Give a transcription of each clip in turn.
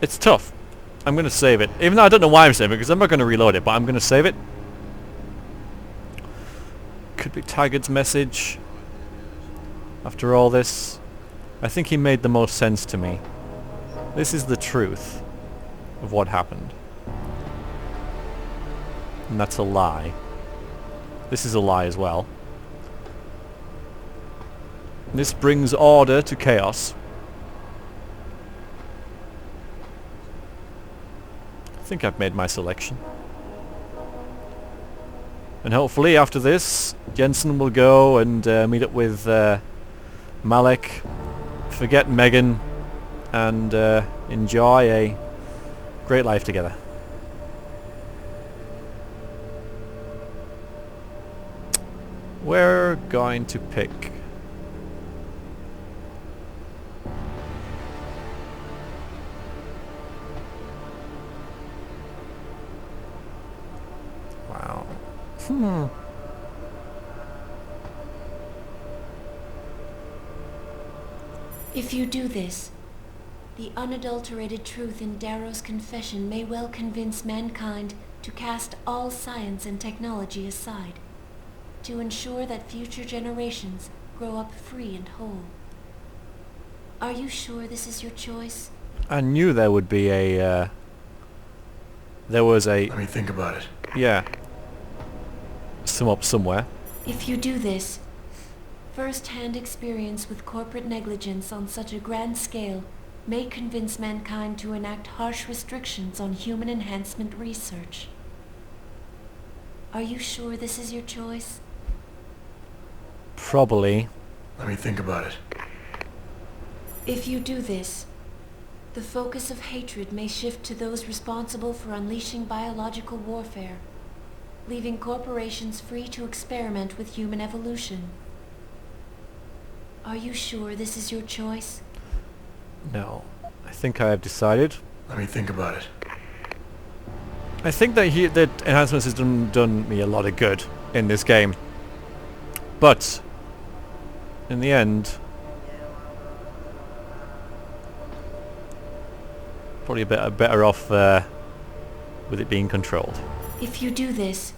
It's tough. I'm going to save it. Even though I don't know why I'm saving it, because I'm not going to reload it, but I'm going to save it. Could be Taggart's message. After all this, I think he made the most sense to me. This is the truth of what happened. And that's a lie. This is a lie as well. This brings order to chaos. I think I've made my selection. And hopefully after this, Jensen will go and meet up with Malik, forget Megan, and enjoy a great life together. We're going to pick... Wow. If you do this, the unadulterated truth in Darrow's confession may well convince mankind to cast all science and technology aside, to ensure that future generations grow up free and whole. Are you sure this is your choice? I knew there would be a... there was a... Let me think about it. Yeah. Sum up somewhere. If you do this, first-hand experience with corporate negligence on such a grand scale may convince mankind to enact harsh restrictions on human enhancement research. Are you sure this is your choice? Probably. Let me think about it. If you do this, the focus of hatred may shift to those responsible for unleashing biological warfare, leaving corporations free to experiment with human evolution. Are you sure this is your choice? No. I think I have decided. Let me think about it. I think that that enhancements has done me a lot of good in this game. But in the end, probably better off with it being controlled. If you do this,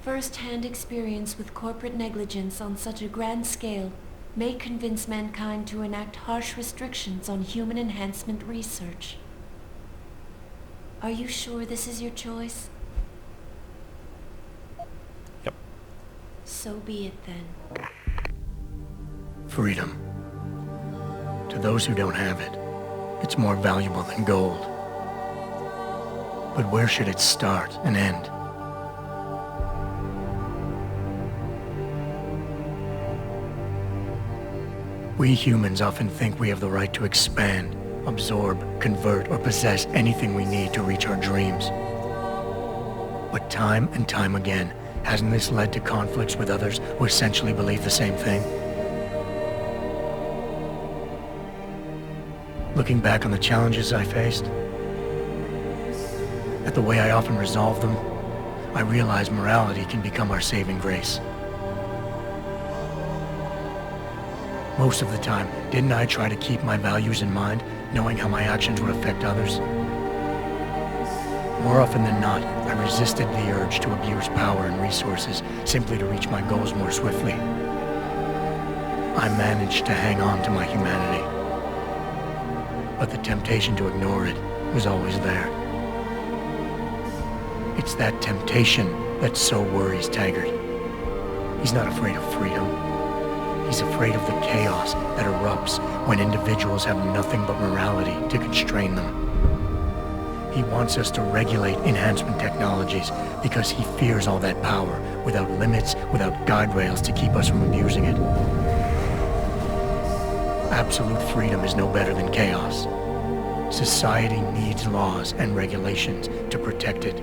first-hand experience with corporate negligence on such a grand scale may convince mankind to enact harsh restrictions on human enhancement research. Are you sure this is your choice? Yep. So be it then. Freedom. To those who don't have it, it's more valuable than gold. But where should it start and end? We humans often think we have the right to expand, absorb, convert, or possess anything we need to reach our dreams. But time and time again, hasn't this led to conflicts with others who essentially believe the same thing? Looking back on the challenges I faced, at the way I often resolve them, I realize morality can become our saving grace. Most of the time, didn't I try to keep my values in mind, knowing how my actions would affect others? More often than not, I resisted the urge to abuse power and resources simply to reach my goals more swiftly. I managed to hang on to my humanity, but the temptation to ignore it was always there. It's that temptation that so worries Taggart. He's not afraid of freedom. He's afraid of the chaos that erupts when individuals have nothing but morality to constrain them. He wants us to regulate enhancement technologies because he fears all that power without limits, without guide rails to keep us from abusing it. Absolute freedom is no better than chaos. Society needs laws and regulations to protect it.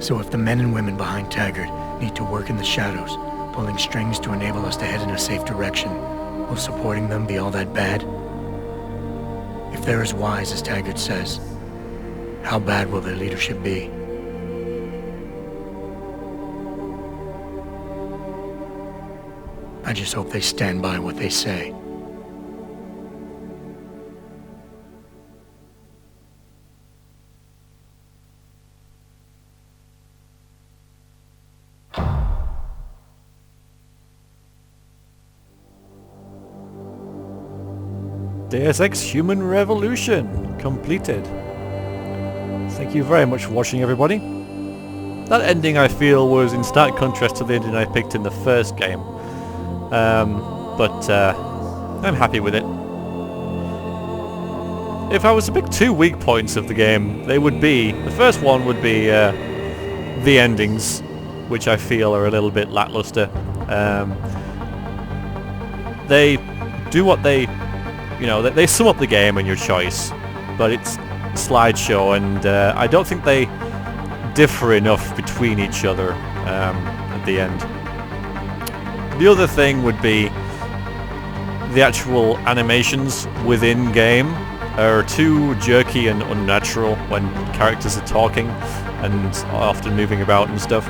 So if the men and women behind Taggart need to work in the shadows, pulling strings to enable us to head in a safe direction, will supporting them be all that bad? If they're as wise as Taggart says, how bad will their leadership be? I just hope they stand by what they say. Deus Ex Human Revolution completed. Thank you very much for watching, everybody. That ending, I feel, was in stark contrast to the ending I picked in the first game. But I'm happy with it. If I was to pick 2 weak points of the game, they would be... The first one would be the endings, which I feel are a little bit lackluster. They do what they... You know, they sum up the game in your choice, but it's slideshow, and I don't think they differ enough between each other at the end. The other thing would be the actual animations within game are too jerky and unnatural when characters are talking and often moving about and stuff.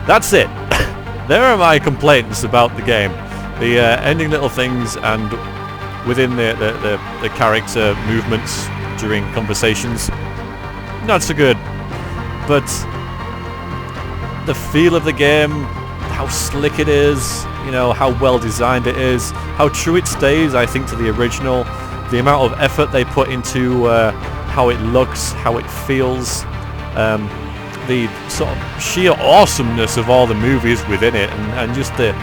That's it. There are my complaints about the game. The ending little things and within the character movements during conversations, not so good. But the feel of the game, how slick it is, you know, how well designed it is, how true it stays, I think, to the original, the amount of effort they put into how it looks, how it feels, the sort of sheer awesomeness of all the movies within it, and just the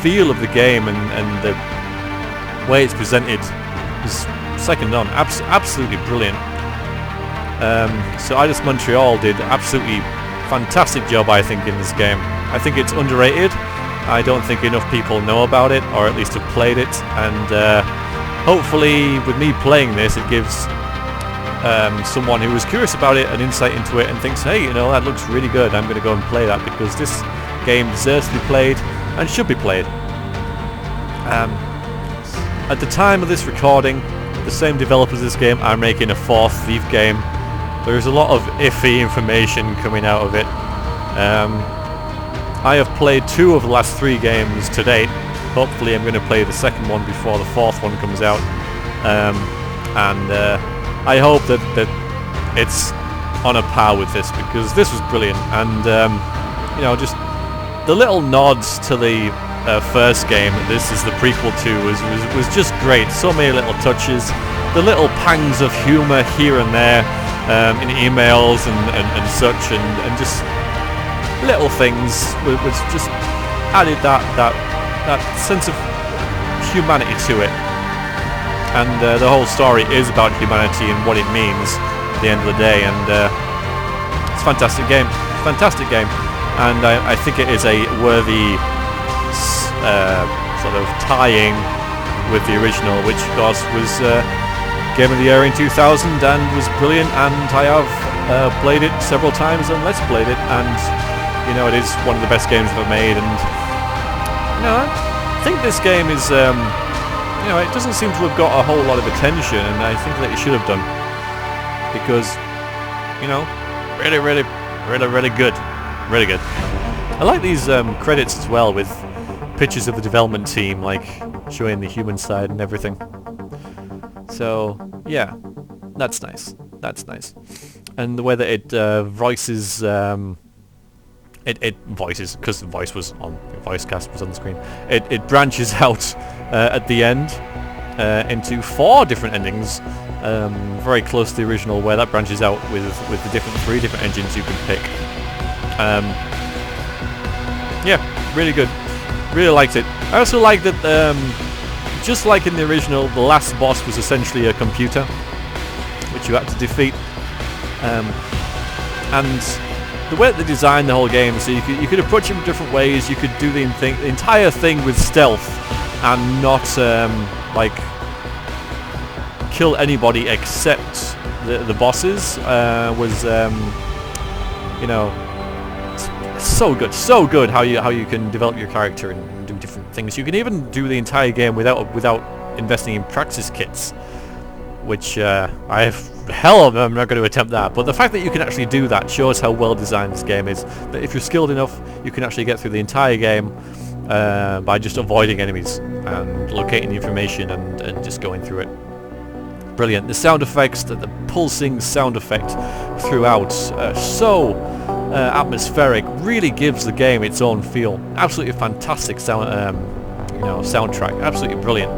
feel of the game and the way it's presented is second none. Absolutely brilliant. So Eidos Montreal did absolutely fantastic job, I think, in this game. I think it's underrated. I don't think enough people know about it, or at least have played it, and hopefully with me playing this it gives someone who is curious about it an insight into it and thinks, hey, you know, that looks really good, I'm going to go and play that, because this game deserves to be played and should be played. At the time of this recording, the same developers of this game are making a 4th Thief game. There's a lot of iffy information coming out of it. I have played 2 of the last 3 games to date. Hopefully I'm going to play the second one before the 4th one comes out. I hope that it's on a par with this, because this was brilliant. And you know, just the little nods to the first game, this is the prequel to, was just great. So many little touches, the little pangs of humour here and there in emails and such, and just little things which just added that sense of humanity to it. And the whole story is about humanity and what it means at the end of the day, and it's a fantastic game, and I think it is a worthy sort of tying with the original, which of course was Game of the Year in 2000 and was brilliant, and I have played it several times and let's played it, and you know, it is one of the best games ever made. And you know, I think this game is you know, it doesn't seem to have got a whole lot of attention, and I think that it should have done, because you know, really good, really good. I like these credits as well, with pictures of the development team, like showing the human side and everything. So yeah, that's nice. And the way that it voices, it voices, because the voice cast was on the screen. It branches out at the end into 4 different endings, very close to the original, where that branches out with the 3 different engines you can pick. Yeah, really good. Really liked it. I also like that, just like in the original, the last boss was essentially a computer, which you had to defeat. And the way that they designed the whole game, so you could approach it in different ways. You could do the entire thing with stealth and not like kill anybody except the bosses. Was you know, so good how you can develop your character and do different things. You can even do the entire game without investing in practice kits, which I'm not going to attempt that. But the fact that you can actually do that shows how well designed this game is. That if you're skilled enough, you can actually get through the entire game by just avoiding enemies and locating the information and just going through it. Brilliant. The sound effects, the pulsing sound effect throughout, so atmospheric, really gives the game its own feel. Absolutely fantastic sound, you know, soundtrack. Absolutely brilliant.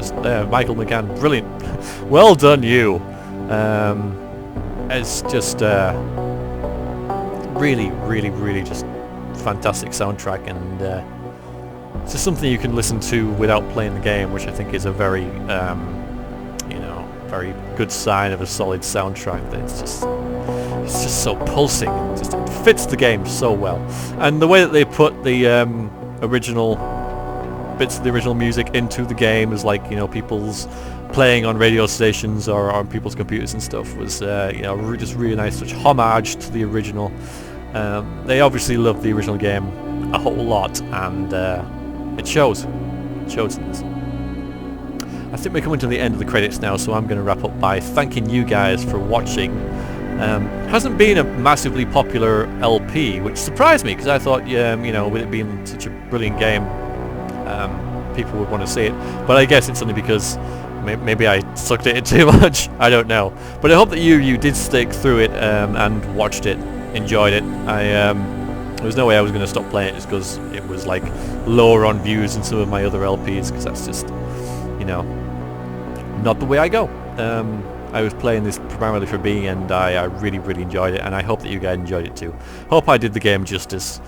just Michael McCann, brilliant. Well done, you. It's just really just fantastic soundtrack, and it's just something you can listen to without playing the game, which I think is a very very good sign of a solid soundtrack. That it's just so pulsing. It fits the game so well, and the way that they put the original bits of the original music into the game is like, people's playing on radio stations or on people's computers and stuff was just really nice, such homage to the original. They obviously love the original game a whole lot, and it shows in this. I think we're coming to the end of the credits now, so I'm going to wrap up by thanking you guys for watching. Hasn't been a massively popular LP, which surprised me, because I thought, with it being such a brilliant game, people would want to see it. But I guess it's only because maybe I sucked it in too much. I don't know. But I hope that you did stick through it and watched it, enjoyed it. There was no way I was going to stop playing it just because it was like lower on views than some of my other LPs, because that's just, not the way I go. I was playing this primarily for me, and I really enjoyed it, and I hope that you guys enjoyed it too. Hope I did the game justice.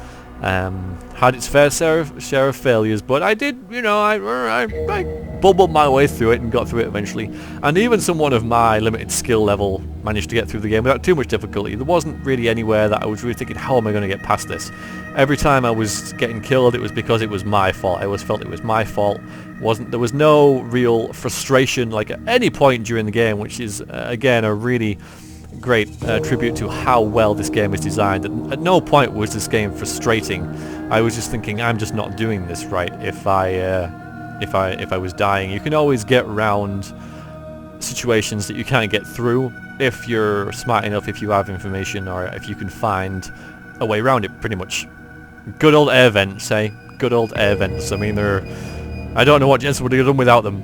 Had its fair share of failures, but I did, I bubbled my way through it and got through it eventually. And even someone of my limited skill level managed to get through the game without too much difficulty. There wasn't really anywhere that I was really thinking, how am I going to get past this? Every time I was getting killed, it was because it was my fault. I always felt it was my fault. There was no real frustration like at any point during the game, which is again a really great tribute to how well this game is designed. At no point was this game frustrating. I was just thinking, I'm just not doing this right. If I was dying, you can always get around situations that you can't get through if you're smart enough, if you have information, or if you can find a way around it. Pretty much, good old air vents, eh? Good old air vents. I mean, I don't know what Jensen would have done without them,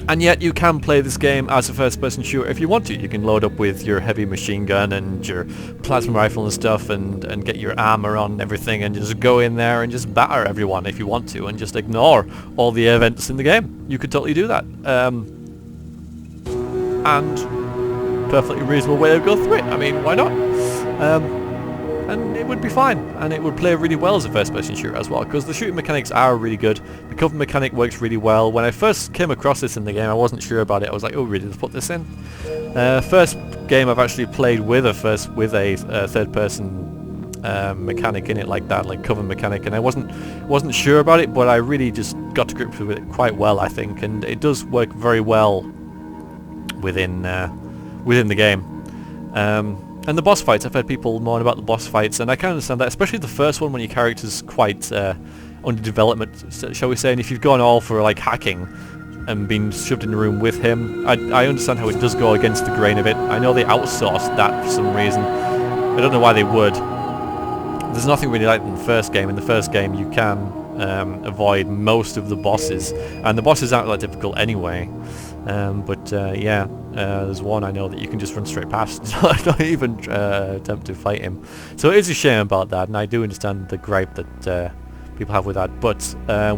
And yet you can play this game as a first-person shooter if you want to. You can load up with your heavy machine gun and your plasma rifle and stuff, and get your armor on and everything, and just go in there and just batter everyone if you want to, and just ignore all the events in the game. You could totally do that. And perfectly reasonable way to go through it. I mean, why not? And it would be fine, and it would play really well as a first-person shooter as well, because the shooting mechanics are really good. The cover mechanic works really well. When I first came across this in the game, I wasn't sure about it. I was like, oh, really, let's put this in. First game I've actually played with a third-person mechanic in it like that, like cover mechanic, and I wasn't sure about it, but I really just got to grips with it quite well, I think, and it does work very well within the game. And the boss fights, I've heard people moan about the boss fights, and I can understand that, especially the first one when your character's quite under development, shall we say, and if you've gone all for like hacking and been shoved in the room with him, I understand how it does go against the grain of it. I know they outsourced that for some reason. I don't know why they would. There's nothing really like in the first game. In the first game you can avoid most of the bosses, and the bosses aren't that difficult anyway. There's one I know that you can just run straight past, not even attempt to fight him. So it is a shame about that, and I do understand the gripe that people have with that. But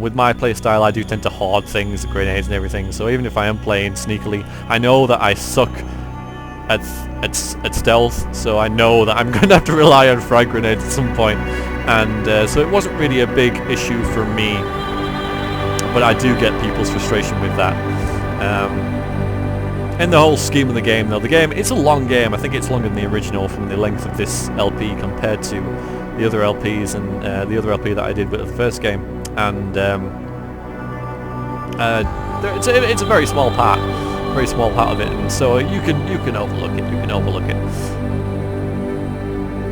with my playstyle, I do tend to hoard things, grenades and everything. So even if I am playing sneakily, I know that I suck at stealth. So I know that I'm going to have to rely on frag grenades at some point, and so it wasn't really a big issue for me. But I do get people's frustration with that. In the whole scheme of the game, though, it's a long game. I think it's longer than the original from the length of this LP compared to the other LPs and the other LP that I did with the first game. And it's a very small part of it, and so you can overlook it.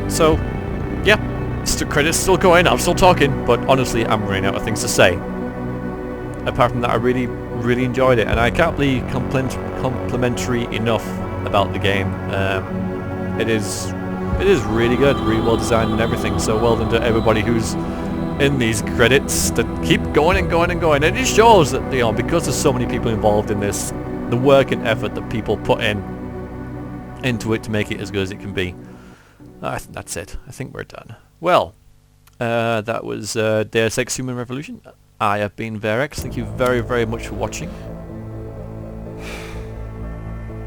So, yeah, the credits still going. I'm still talking, but honestly, I'm running out of things to say. Apart from that, I really enjoyed it, and I can't be complimentary enough about the game. It is really good, really well designed and everything. So well done to everybody who's in these credits that keep going and going and going. And it shows that because there's so many people involved in this, the work and effort that people put into it to make it as good as it can be. That's it. I think we're done. Well, that was Deus Ex Human Revolution. I have been Verex. Thank you very, very much for watching.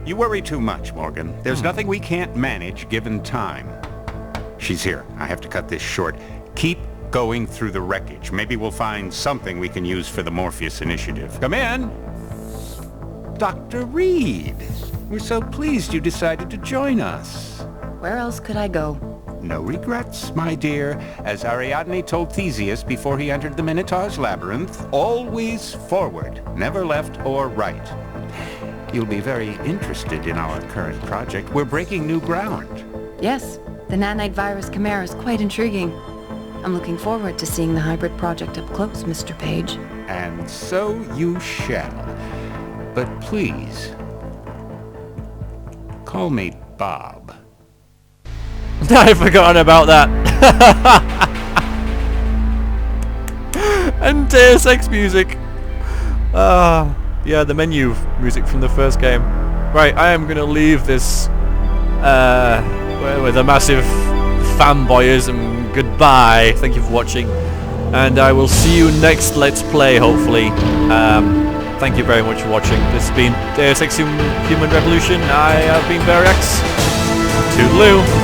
You worry too much, Morgan. There's nothing we can't manage given time. She's here. I have to cut this short. Keep going through the wreckage. Maybe we'll find something we can use for the Morpheus initiative. Come in! Dr. Reed. We're so pleased you decided to join us. Where else could I go? No regrets, my dear. As Ariadne told Theseus before he entered the Minotaur's labyrinth, always forward, never left or right. You'll be very interested in our current project. We're breaking new ground. Yes, the nanite virus chimera is quite intriguing. I'm looking forward to seeing the hybrid project up close, Mr. Page. And so you shall. But please, call me Bob. I've forgotten about that. And Deus Ex music. Yeah, the menu music from the first game. Right, I am gonna leave this with a massive fanboyism. Goodbye. Thank you for watching, and I will see you next Let's Play, hopefully. Thank you very much for watching. This has been Deus Ex Human Revolution. I have been Verex. Toodaloo.